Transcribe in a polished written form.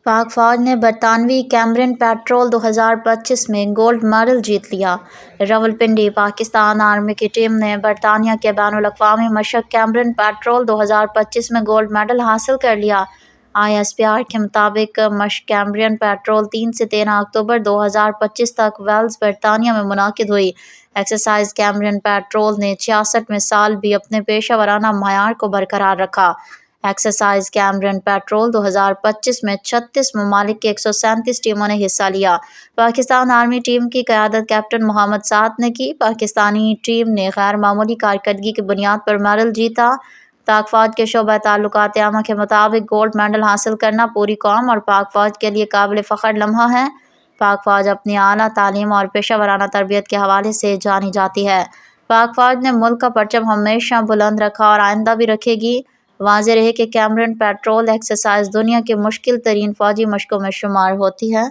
پاک فوج نے برطانوی کیمرن پیٹرول 2025 میں گولڈ میڈل جیت لیا۔ راولپنڈی۔ پاکستان آرمی کی ٹیم نے برطانیہ کے بین الاقوامی مشق کیمرن پیٹرول 2025 میں گولڈ میڈل حاصل کر لیا۔ ISPR کے مطابق مشق کیمرن پیٹرول 3 سے 13 اکتوبر 2025 تک ویلز، برطانیہ میں منعقد ہوئی۔ ایکسرسائز کیمرن پیٹرول نے 66ویں سال بھی اپنے پیشہ ورانہ معیار کو برقرار رکھا۔ ایکسرسائز کیمرن پیٹرول 2025 میں 36 ممالک کی 137 ٹیموں نے حصہ لیا۔ پاکستان آرمی ٹیم کی قیادت کیپٹن محمد سعد نے کی۔ پاکستانی ٹیم نے غیر معمولی کارکردگی کی بنیاد پر میڈل جیتا۔ پاک فوج کے شعبہ تعلقات عامہ کے مطابق گولڈ میڈل حاصل کرنا پوری قوم اور پاک فوج کے لیے قابل فخر لمحہ ہے۔ پاک فوج اپنی اعلیٰ تعلیم اور پیشہ ورانہ تربیت کے حوالے سے جانی جاتی ہے۔ پاک فوج نے ملک کا پرچم ہمیشہ بلند رکھا اور آئندہ بھی رکھے گی۔ واضح رہے کہ کیمرن پیٹرول ایکسرسائز دنیا کی مشکل ترین فوجی مشقوں میں شمار ہوتی ہے۔